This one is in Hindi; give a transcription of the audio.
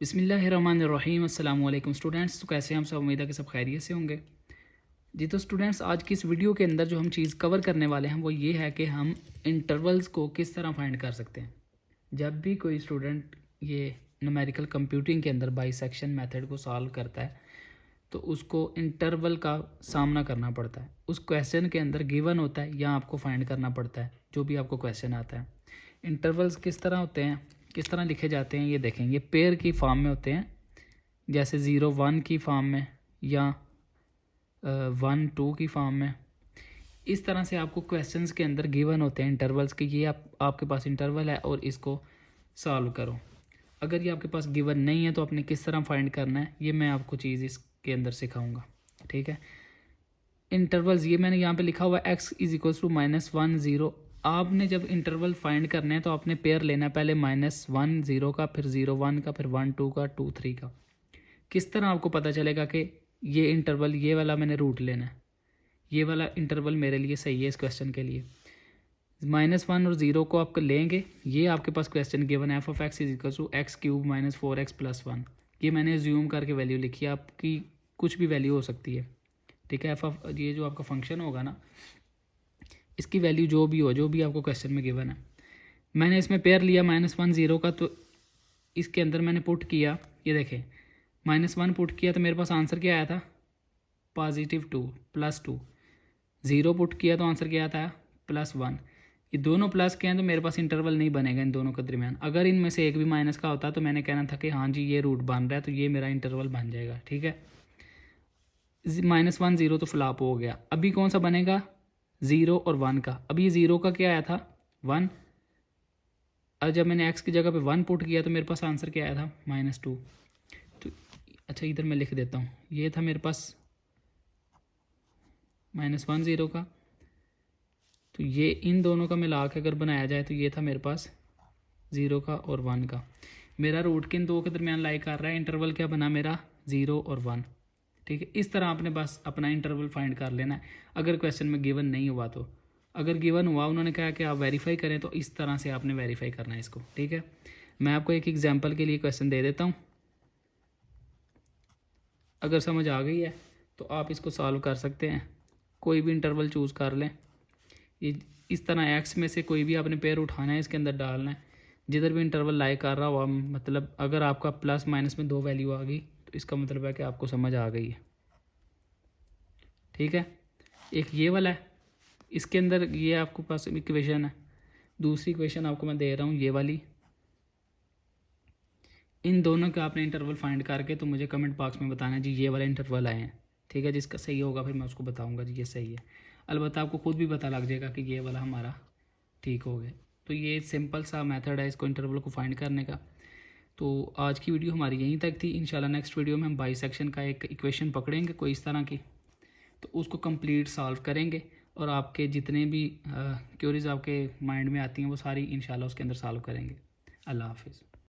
बिस्मिल्लाहिर्रहमानिर्रहीम अस्सलाम वालेकुम स्टूडेंट्स। तो कैसे हैं हम सब? उम्मीद है कि सब खैरियत से होंगे जी। तो स्टूडेंट्स, आज की इस वीडियो के अंदर जो हम चीज़ कवर करने वाले हैं वो ये है कि हम इंटरवल्स को किस तरह फाइंड कर सकते हैं। जब भी कोई स्टूडेंट ये न्यूमेरिकल कंप्यूटिंग के अंदर बाइसेक्शन मेथड को सॉल्व करता है तो उसको इंटरवल का सामना करना पड़ता है। उस क्वेश्चन के अंदर गिवन होता है या आपको फाइंड करना पड़ता है जो भी आपको क्वेश्चन आता है। इंटरवल्स किस तरह होते हैं, किस तरह लिखे जाते हैं, ये देखें। ये पेयर की फॉर्म में होते हैं, जैसे 0 1 की फॉर्म में या 1 2 की फॉर्म में। इस तरह से आपको क्वेश्चंस के अंदर गिवन होते हैं इंटरवल्स के। ये आपके पास इंटरवल है और इसको सॉल्व करो। अगर ये आपके पास गिवन नहीं है तो आपने किस तरह फाइंड करना है ये मैं आपको चीज़ इसके अंदर सिखाऊंगा। ठीक है, इंटरवल्स ये मैंने यहाँ पे लिखा हुआ है x इज इक्वल्स टू -1 0। आपने जब इंटरवल फाइंड करना है तो आपने पेयर लेना है, पहले -1 0 का, फिर 0 1 का, फिर 1 2 का, 2 3 का। किस तरह आपको पता चलेगा कि ये इंटरवल, ये वाला मैंने रूट लेना है, ये वाला इंटरवल मेरे लिए सही है इस क्वेश्चन के लिए। -1 और 0 को आप लेंगे, ये आपके पास क्वेश्चन गिवन है f(x) is equal to x³ - 4x + 1। ये मैंने ज्यूम करके वैल्यू लिखी है, आपकी कुछ भी वैल्यू हो सकती है। ठीक है, ये जो आपका फंक्शन होगा ना, इसकी वैल्यू जो भी हो, जो भी आपको क्वेश्चन में गिवन है। मैंने इसमें पेयर लिया -1 0 का, तो इसके अंदर मैंने पुट किया, ये देखें -1 पुट किया तो मेरे पास आंसर क्या आया था, +2 +2। 0 पुट किया तो आंसर क्या आया था, +1। ये दोनों प्लस के हैं तो मेरे पास इंटरवल नहीं बनेगा इन दोनों के दरमियान। अगर इनमें से एक भी माइनस का होता तो मैंने कहना था कि हाँ जी ये रूट बन रहा है, तो ये मेरा इंटरवल बन जाएगा। ठीक है, -1 0 तो फ्लॉप हो गया। अभी कौन सा बनेगा, 0 और 1 का। अभी 0 का क्या आया था, 1। अब जब मैंने x की जगह पे 1 पुट किया तो मेरे पास आंसर क्या आया था, -2। तो अच्छा, इधर मैं लिख देता हूँ, ये था मेरे पास -1 0 का, तो ये इन दोनों का मिला के अगर बनाया जाए तो ये था मेरे पास 0 का और 1 का। मेरा रूट किन दो के दरमियान लाई कर रहा है, इंटरवल क्या बना मेरा, 0 और 1। ठीक है, इस तरह आपने बस अपना इंटरवल फाइंड कर लेना है अगर क्वेश्चन में गिवन नहीं हुआ तो। अगर गिवन हुआ, उन्होंने कहा कि आप वेरीफाई करें, तो इस तरह से आपने वेरीफाई करना है इसको। ठीक है, मैं आपको एक एग्जांपल के लिए क्वेश्चन दे देता हूँ, अगर समझ आ गई है तो आप इसको सॉल्व कर सकते हैं। कोई भी इंटरवल चूज़ कर लें, ये इस तरह एक्स में से कोई भी आपने पेयर उठाना है, इसके अंदर डालना है, जिधर भी इंटरवल लाई कर रहा हो। मतलब अगर आपका प्लस माइनस में 2 वैल्यू आ गई तो इसका मतलब है कि आपको समझ आ गई है। ठीक है, एक ये वाला है, इसके अंदर ये आपको पास इक्वेशन है। दूसरी इक्वेशन आपको मैं दे रहा हूँ ये वाली। इन दोनों के आपने इंटरवल फाइंड करके तो मुझे कमेंट बॉक्स में बताना जी ये वाला इंटरवल आए हैं। ठीक है, जिसका सही होगा फिर मैं उसको बताऊंगा जी ये सही है। अलबत्ता आपको खुद भी पता लग जाएगा कि ये वाला हमारा ठीक हो गया। तो ये सिंपल सा मेथड है इसको इंटरवल को फाइंड करने का। तो आज की वीडियो हमारी यहीं तक थी। इंशाल्लाह नेक्स्ट वीडियो में हम बाइसेक्शन का एक इक्वेशन पकड़ेंगे कोई इस तरह की, तो उसको कंप्लीट सॉल्व करेंगे और आपके जितने भी क्यूरीज आपके माइंड में आती हैं वो सारी इंशाल्लाह उसके अंदर सॉल्व करेंगे। अल्लाह हाफिज़।